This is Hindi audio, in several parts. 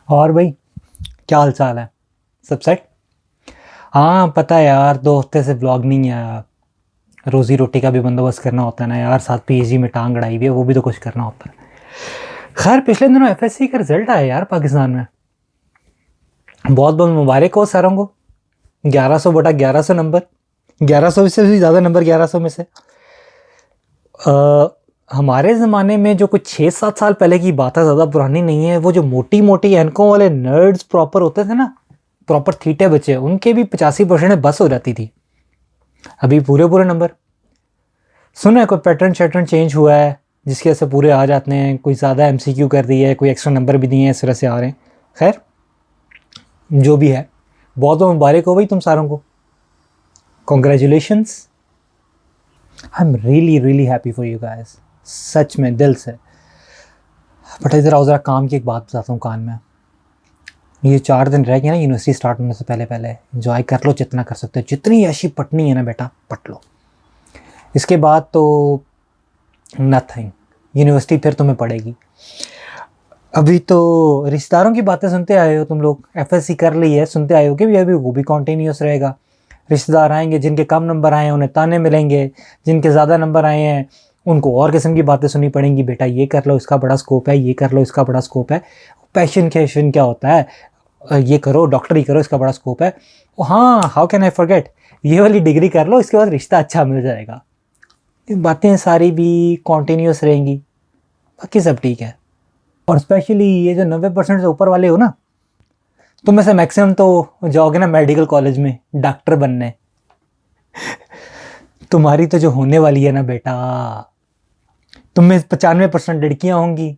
और भाई, क्या हाल चाल है? सब सेट? हाँ पता है यार, 2 हफ्ते से ब्लॉग नहीं आया। रोज़ी रोटी का भी बंदोबस्त करना होता है ना यार, साथ पीएचडी में टांग अड़ाई भी है, वो भी तो कुछ करना होता है। खैर, पिछले दिनों एफएससी का रिजल्ट आया यार पाकिस्तान में। बहुत बहुत मुबारक हो सारों को। 1100/1100 नंबर, 1100 से भी ज़्यादा नंबर, 1100 में से। हमारे ज़माने में जो कुछ 6-7 साल पहले की बात है, ज़्यादा पुरानी नहीं है, वो जो मोटी मोटी एनकों वाले नर्ड्स प्रॉपर होते थे ना, प्रॉपर थीटे बच्चे, उनके भी 85% बस हो जाती थी। अभी पूरे पूरे नंबर। सुना है कोई पैटर्न शैटर्न चेंज हुआ है जिसकी वजह से पूरे आ जाते हैं, कोई ज़्यादा एमसीक्यू कर दी है, कोई एक्स्ट्रा नंबर भी दिए हैं, इस तरह से आ रहे हैं। खैर, जो भी है, बहुत बहुत मुबारक हो भाई तुम सारों को। Congratulations. I am really really happy for you guys, सच में दिल से। बट इधर आओ, ज़रा काम की एक बात बताता हूँ कान में। ये 4 दिन रह गए ना यूनिवर्सिटी स्टार्ट होने से पहले पहले, इंजॉय कर लो जितना कर सकते हो, जितनी ऐसी पटनी है ना बेटा, पट लो। इसके बाद तो नथिंग, यूनिवर्सिटी फिर तुम्हें पड़ेगी। अभी तो रिश्तेदारों की बातें सुनते आए हो तुम लोग, एफएससी कर ली है, सुनते आए हो कि भी अभी वो भी कॉन्टीन्यूस रहेगा। रिश्तेदार आएंगे, जिनके कम नंबर आए हैं उन्हें ताने मिलेंगे, जिनके ज़्यादा नंबर आए हैं उनको और किस्म की बातें सुननी पड़ेंगी। बेटा ये कर लो, इसका बड़ा स्कोप है, ये कर लो, इसका बड़ा स्कोप है। पैशन कैशन क्या होता है, ये करो, डॉक्टरी करो, इसका बड़ा स्कोप है। ओ हाँ, हाउ कैन आई फॉरगेट, ये वाली डिग्री कर लो, इसके बाद रिश्ता अच्छा मिल जाएगा। ये बातें सारी भी कॉन्टीन्यूस रहेंगी, बाकी सब ठीक है। और स्पेशली ये जो 90% से ऊपर वाले हो ना, तुम में से मैक्सिमम तो जाओगे ना मेडिकल कॉलेज में डॉक्टर बनने। तुम्हारी तो जो होने वाली है ना बेटा, तुम में 95% लड़कियां होंगी,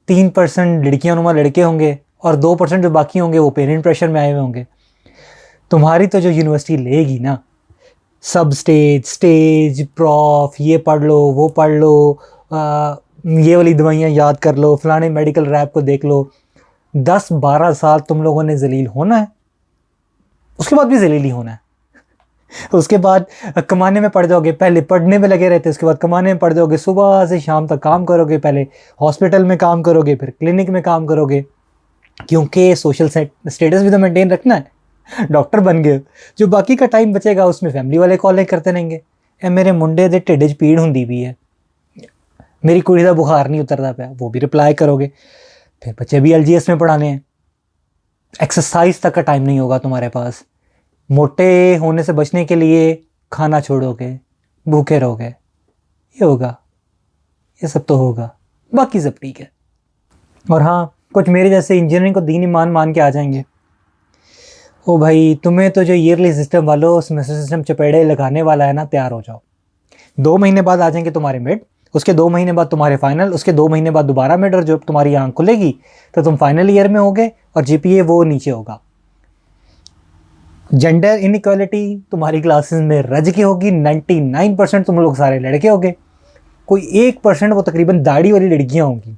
3% लड़कियां नुमा लड़के होंगे, और 2% जो बाकी होंगे वो पेरेंट प्रेशर में आए हुए होंगे। तुम्हारी तो जो यूनिवर्सिटी लेगी ना, सब स्टेज स्टेज प्रॉफ, ये पढ़ लो, वो पढ़ लो, ये वाली दवाइयाँ याद कर लो, फलाने मेडिकल रैप को देख लो। 10-12 साल तुम लोगों ने जलील होना है, उसके बाद भी जलील ही होना है। उसके बाद कमाने में पड़ जाओगे, पहले पढ़ने में लगे रहते, उसके बाद कमाने में पड़ जाओगे, सुबह से शाम तक काम करोगे, पहले हॉस्पिटल में काम करोगे, फिर क्लिनिक में काम करोगे, क्योंकि सोशल स्टेटस भी तो मेंटेन रखना है। डॉक्टर बन गए, जो बाकी का टाइम बचेगा उसमें फैमिली वाले कॉलेज करते रहेंगे। ए मेरे मुंडे दे ढिड च पीड़ होंदी भी है, मेरी कुड़ी का बुखार नहीं उतरता पाया, वो भी रिप्लाई करोगे। फिर बच्चे भी एलजीएस में पढ़ाने हैं, एक्सरसाइज तक का टाइम नहीं होगा तुम्हारे पास। मोटे होने से बचने के लिए खाना छोड़ोगे, भूखे रहोगे, ये होगा, ये सब तो होगा, बाकी सब ठीक है। और हाँ, कुछ मेरे जैसे इंजीनियरिंग को दीन ईमान मान के आ जाएंगे। ओ भाई, तुम्हें तो जो ईयरली सिस्टम वालों सेमेस्टर सिस्टम चपेड़े लगाने वाला है ना, तैयार हो जाओ। 2 महीने बाद आ जाएंगे तुम्हारे मिड, उसके 2 महीने बाद तुम्हारे फाइनल, उसके 2 महीने बाद दोबारा मिड, और जब तुम्हारी आंख खुलेगी तो तुम फाइनल ईयर में होगे और जीपीए वो नीचे होगा। जेंडर इनइक्वालिटी तुम्हारी क्लासेस में रज की होगी। 99% तुम लोग सारे लड़के होगे, कोई 1% वो तकरीबन दाढ़ी वाली लड़कियां होंगी।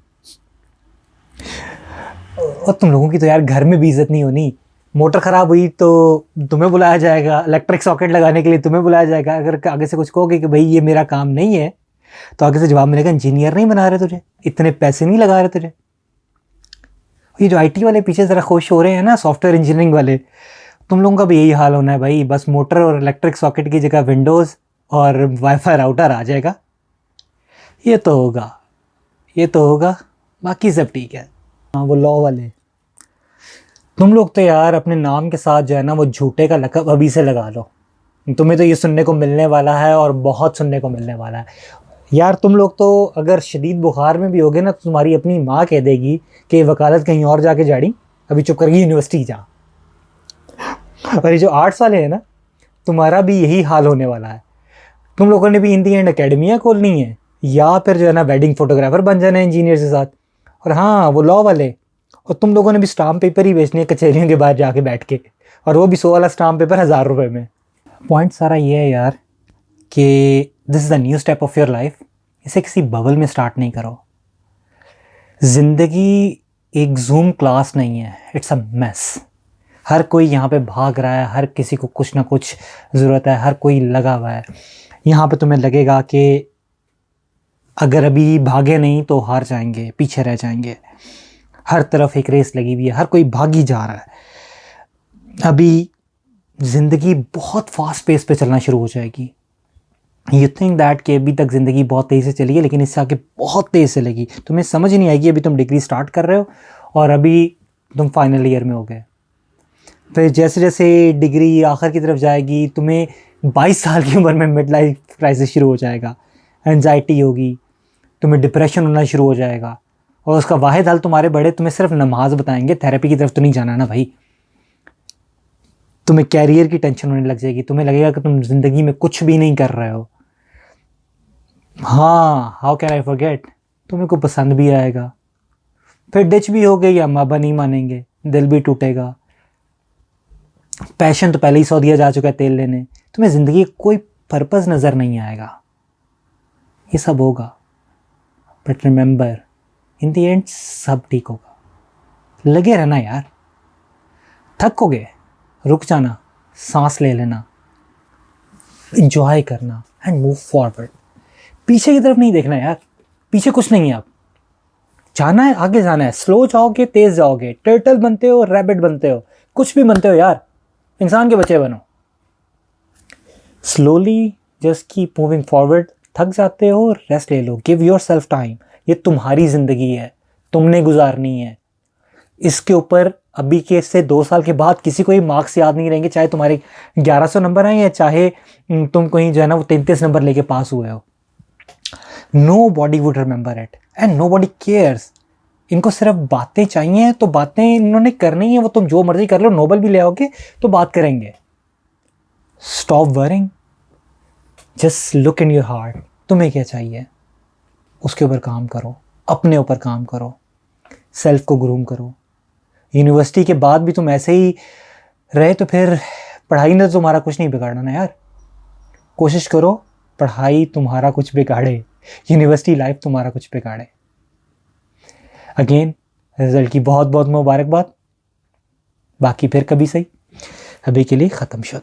और तुम लोगों की तो यार घर में भी इज्जत नहीं होनी। मोटर ख़राब हुई तो तुम्हें बुलाया जाएगा, इलेक्ट्रिक सॉकेट लगाने के लिए तुम्हें बुलाया जाएगा। अगर आगे से कुछ कहोगे कि भाई ये मेरा काम नहीं है, तो आगे से जवाब मिलेगा, इंजीनियर नहीं बना रहे तुझे, इतने पैसे नहीं लगा रहे तुझे। ये जो आईटी वाले पीछे ज़रा खुश हो रहे हैं ना, सॉफ्टवेयर इंजीनियरिंग वाले, तुम लोगों का भी यही हाल होना है भाई। बस मोटर और इलेक्ट्रिक सॉकेट की जगह विंडोज़ और वाईफाई राउटर आ जाएगा। ये तो होगा, ये तो होगा, बाकी सब ठीक है। हाँ, वो लॉ वाले, तुम लोग तो यार अपने नाम के साथ जो है ना वो झूठे का लक़ब अभी से लगा लो। तुम्हें तो ये सुनने को मिलने वाला है, और बहुत सुनने को मिलने वाला है यार। तुम लोग तो अगर शदीद बुखार में भी होगे ना, तो तुम्हारी अपनी माँ कह देगी कि वकालत कहीं और जाके जाड़ी, अभी चुप करके यूनिवर्सिटी जा। और ये जो आर्ट्स वाले हैं ना, तुम्हारा भी यही हाल होने वाला है। तुम लोगों ने भी इन दी एंड अकेडमियाँ खोलनी है, या फिर जो है ना वेडिंग फोटोग्राफर बन जाना है इंजीनियर के साथ। और हाँ, वो लॉ वाले, और तुम लोगों ने भी स्टाम्प पेपर ही बेचने हैं कचहरियों के बाहर जाके बैठ के, और वो भी 100 वाला स्टाम्प पेपर 1000 रुपये में। पॉइंट सारा ये है यार कि this is the new step of your life. इसे किसी बबल में स्टार्ट नहीं करो। ज़िंदगी एक जूम क्लास नहीं है, इट्स अ मैस। हर कोई यहाँ पे भाग रहा है, हर किसी को कुछ ना कुछ ज़रूरत है, हर कोई लगा हुआ है। यहाँ पे तुम्हें लगेगा कि अगर अभी भागे नहीं तो हार जाएंगे, पीछे रह जाएंगे। हर तरफ एक रेस लगी हुई है, हर कोई भागी जा रहा है। अभी ज़िंदगी बहुत फास्ट पेस पे चलना शुरू हो जाएगी। यू थिंक दैट कि अभी तक ज़िंदगी बहुत तेज़ से चली है, लेकिन इससे आगे बहुत तेज़ से लगी। तुम्हें समझ ही नहीं आएगी, अभी तुम डिग्री स्टार्ट कर रहे हो और अभी तुम फाइनल ईयर में हो गए। फिर जैसे जैसे डिग्री आखिर की तरफ जाएगी, तुम्हें 22 साल की उम्र में मिड लाइफ क्राइसिस शुरू हो जाएगा, एंजाइटी होगी, तुम्हें डिप्रेशन होना शुरू हो जाएगा, और उसका वाहिद हल तुम्हारे बड़े तुम्हें सिर्फ नमाज बताएंगे। थेरेपी की तरफ तो नहीं जाना ना भाई। तुम्हें कैरियर की टेंशन होने लग जाएगी, तुम्हें लगेगा कि तुम ज़िंदगी में कुछ भी नहीं कर रहे हो। हाँ, हाउ कैन आई फॉरगेट, तुम्हें को पसंद भी आएगा, फिर डिच भी हो गई, या माँ बाप नहीं मानेंगे, दिल भी टूटेगा। पैशन तो पहले ही 100 दिया जा चुका है तेल लेने। तुम्हें ज़िंदगी का कोई पर्पस नज़र नहीं आएगा। ये सब होगा, but remember in the end सब ठीक होगा। लगे रहना यार, थकोगे रुक जाना, सांस ले लेना, इंजॉय करना एंड मूव फॉरवर्ड। पीछे की तरफ नहीं देखना यार, पीछे कुछ नहीं है। आप जाना है, आगे जाना है। स्लो जाओगे तेज जाओगे, टर्टल बनते हो, रैबिट बनते हो, कुछ भी बनते हो यार, इंसान के बच्चे बनो। Slowly just keep moving forward. थक जाते हो, रेस्ट ले लो, गिव योर सेल्फ टाइम। ये तुम्हारी ज़िंदगी है, तुमने गुजारनी है। इसके ऊपर अभी के से 2 साल के बाद किसी को ही मार्क्स याद नहीं रहेंगे, चाहे तुम्हारे 1100 नंबर आए या चाहे तुम कहीं जो है ना वो 33 नंबर लेके पास हुए हो। Nobody would remember it and nobody cares. इनको सिर्फ बातें चाहिए, तो बातें इन्होंने करनी है। वो तुम जो मर्जी कर लो, नोबल भी ले आओगे तो बात करेंगे। Stop worrying, just look in your heart. तुम्हें क्या चाहिए उसके ऊपर काम करो, अपने ऊपर काम करो, सेल्फ को ग्रूम करो। यूनिवर्सिटी के बाद भी तुम ऐसे ही रहे तो फिर पढ़ाई ने तो तुम्हारा कुछ नहीं बिगाड़ना ना यार। कोशिश करो पढ़ाई तुम्हारा कुछ बिगाड़े, यूनिवर्सिटी लाइफ तुम्हारा कुछ बिगाड़े। अगेन रिजल्ट की बहुत बहुत मुबारकबाद। बाकी फिर कभी सही, अभी के लिए ख़त्म शुद।